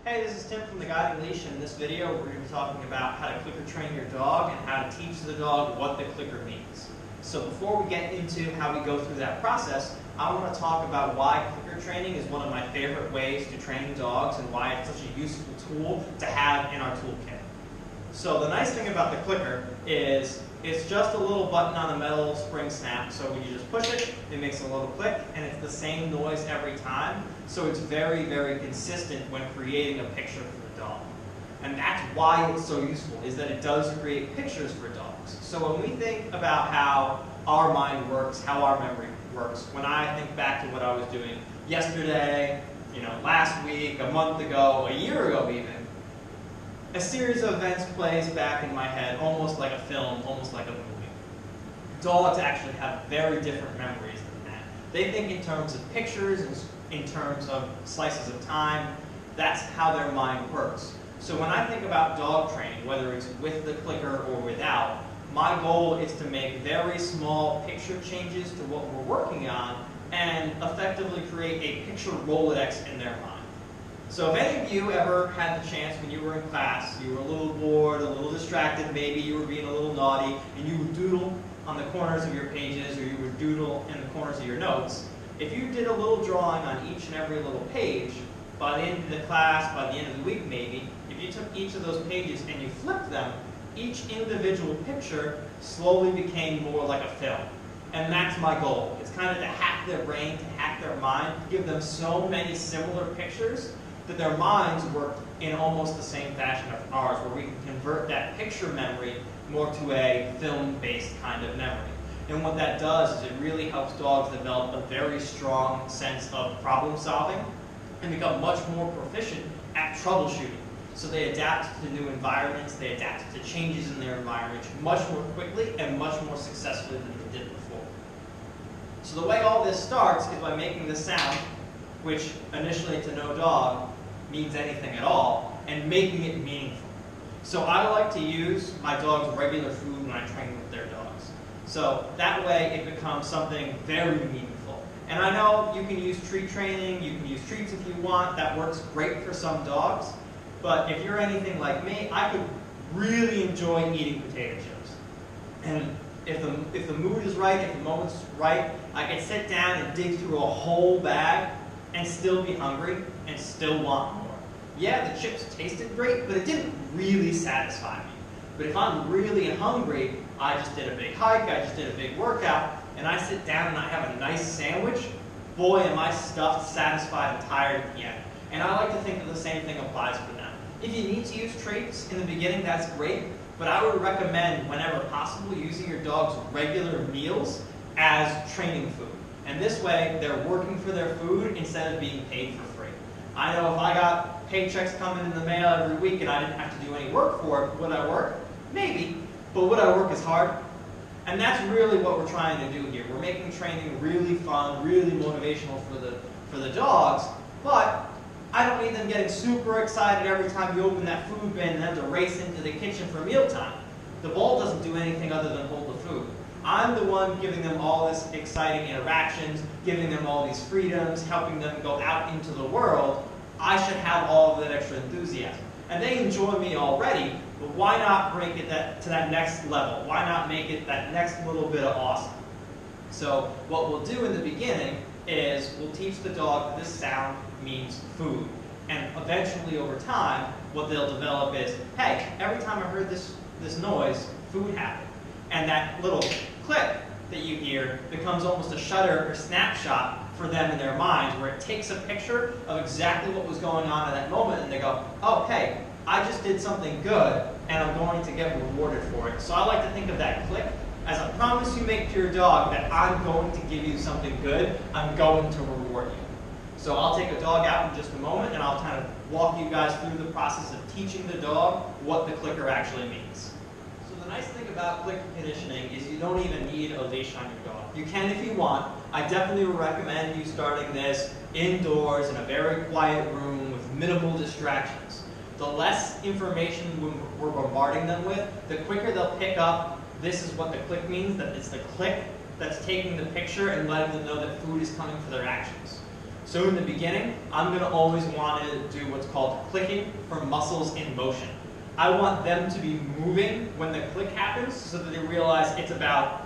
Hey, this is Tim from The Guiding Leash, and in this video we're going to be talking about how to clicker train your dog and how to teach the dog what the clicker means. So before we get into how we go through that process, I want to talk about why clicker training is one of my favorite ways to train dogs and why it's such a useful tool to have in our toolkit. So the nice thing about the clicker is it's just a little button on a metal spring snap, so when you just push it, it makes a little click, and it's the same noise every time, so it's very, very consistent when creating a picture for the dog. And that's why it's so useful, is that it does create pictures for dogs. So when we think about how our mind works, how our memory works, when I think back to what I was doing yesterday, last week, a month ago, a year ago even, a series of events plays back in my head, almost like a film, almost like a movie. Dogs actually have very different memories than that. They think in terms of pictures and in terms of slices of time. That's how their mind works. So when I think about dog training, whether it's with the clicker or without, my goal is to make very small picture changes to what we're working on and effectively create a picture Rolodex in their mind. So if any of you ever had the chance when you were in class, you were a little bored, a little distracted, maybe you were being a little naughty, and you would doodle on the corners of your pages or you would doodle in the corners of your notes, if you did a little drawing on each and every little page, by the end of the class, by the end of the week maybe, if you took each of those pages and you flipped them, each individual picture slowly became more like a film. And that's my goal. It's kind of to hack their brain, to hack their mind, to give them so many similar pictures that their minds work in almost the same fashion as ours, where we can convert that picture memory more to a film-based kind of memory. And what that does is it really helps dogs develop a very strong sense of problem solving and become much more proficient at troubleshooting. So they adapt to new environments, they adapt to changes in their environment much more quickly and much more successfully than they did before. So the way all this starts is by making this sound, which initially to no dog means anything at all, and making it meaningful. So I like to use my dog's regular food when I train with their dogs. So that way it becomes something very meaningful. And I know you can use treat training, you can use treats if you want, that works great for some dogs, but if you're anything like me, I could really enjoy eating potato chips. And if the mood is right, if the moment's right, I can sit down and dig through a whole bag and still be hungry and still want more. Yeah, the chips tasted great, but it didn't really satisfy me. But if I'm really hungry, I just did a big hike, I just did a big workout, and I sit down and I have a nice sandwich, boy am I stuffed, satisfied, and tired at the end. And I like to think that the same thing applies for them. If you need to use treats in the beginning, that's great, but I would recommend, whenever possible, using your dog's regular meals as training food. And this way, they're working for their food instead of being paid for free. I know if I got paychecks coming in the mail every week and I didn't have to do any work for it, would I work? Maybe, but would I work as hard? And that's really what we're trying to do here. We're making training really fun, really motivational for the dogs, but I don't need them getting super excited every time you open that food bin and have to race into the kitchen for mealtime. The ball doesn't do anything other than hold the food. I'm the one giving them all this exciting interactions, giving them all these freedoms, helping them go out into the world. I should have all of that extra enthusiasm. And they enjoy me already, but why not break it to that next level? Why not make it that next little bit of awesome? So what we'll do in the beginning is we'll teach the dog that this sound means food. And eventually over time, what they'll develop is, hey, every time I heard this noise, food happened. And that little click that you hear becomes almost a shutter or snapshot for them in their minds, where it takes a picture of exactly what was going on at that moment, and they go, oh, hey, I just did something good, and I'm going to get rewarded for it. So I like to think of that click as a promise you make to your dog that I'm going to give you something good, I'm going to reward you. So I'll take a dog out in just a moment, and I'll kind of walk you guys through the process of teaching the dog what the clicker actually means. The nice thing about clicker conditioning is you don't even need a leash on your dog. You can if you want. I definitely would recommend you starting this indoors in a very quiet room with minimal distractions. The less information we're bombarding them with, the quicker they'll pick up this is what the click means, that it's the click that's taking the picture and letting them know that food is coming for their actions. So in the beginning, I'm going to always want to do what's called clicking for muscles in motion. I want them to be moving when the click happens so that they realize it's about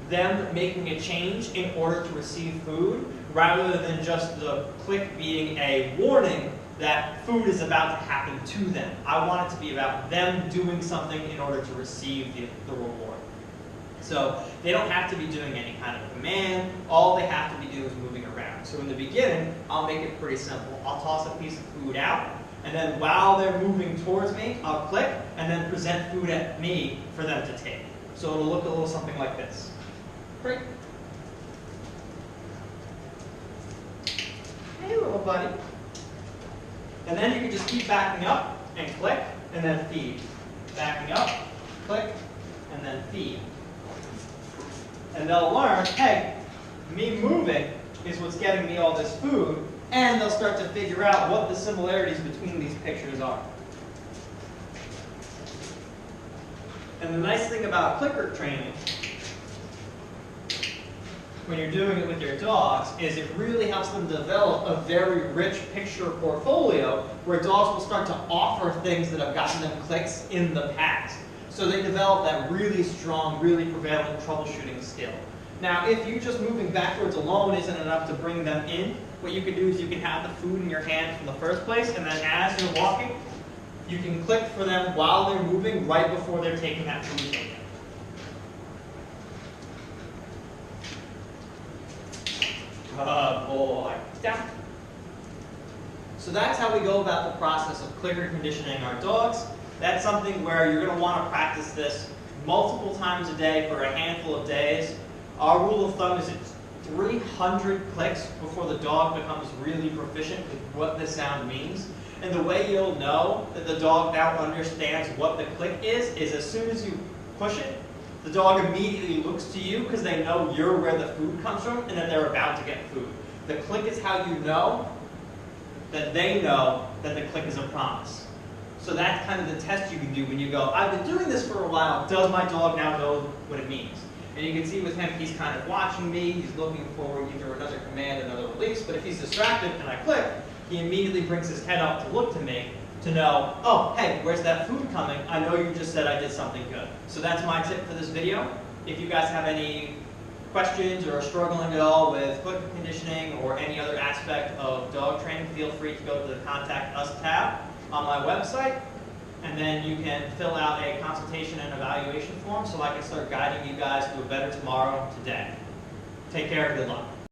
them making a change in order to receive food, rather than just the click being a warning that food is about to happen to them. I want it to be about them doing something in order to receive the reward. So they don't have to be doing any kind of command. All they have to be doing is moving around. So in the beginning, I'll make it pretty simple. I'll toss a piece of food out, and then while they're moving towards me, I'll click and then present food at me for them to take. So it'll look a little something like this. Great. Hey, little buddy. And then you can just keep backing up and click and then feed. Backing up, click, and then feed. And they'll learn, hey, me moving is what's getting me all this food, and they'll start to figure out what the similarities between these pictures are. And the nice thing about clicker training, when you're doing it with your dogs, is it really helps them develop a very rich picture portfolio where dogs will start to offer things that have gotten them clicks in the past. So they develop that really strong, really prevalent troubleshooting skill. Now, if you just moving backwards alone isn't enough to bring them in, what you can do is you can have the food in your hand from the first place, and then as you're walking, you can click for them while they're moving right before they're taking that food taken. Good boy. Down. So that's how we go about the process of clicker conditioning our dogs. That's something where you're going to want to practice this multiple times a day for a handful of days. Our rule of thumb is it's 300 clicks before the dog becomes really proficient with what this sound means. And the way you'll know that the dog now understands what the click is as soon as you push it, the dog immediately looks to you because they know you're where the food comes from and that they're about to get food. The click is how you know that they know that the click is a promise. So that's kind of the test you can do when you go, I've been doing this for a while, does my dog now know what it means? And you can see with him, he's kind of watching me, he's looking for either another command, another release, but if he's distracted and I click, he immediately brings his head up to look to me to know, oh, hey, where's that food coming? I know you just said I did something good. So that's my tip for this video. If you guys have any questions or are struggling at all with clicker conditioning or any other aspect of dog training, feel free to go to the Contact Us tab on my website, and then you can fill out a consultation and evaluation form so I can start guiding you guys to a better tomorrow today. Take care and good luck.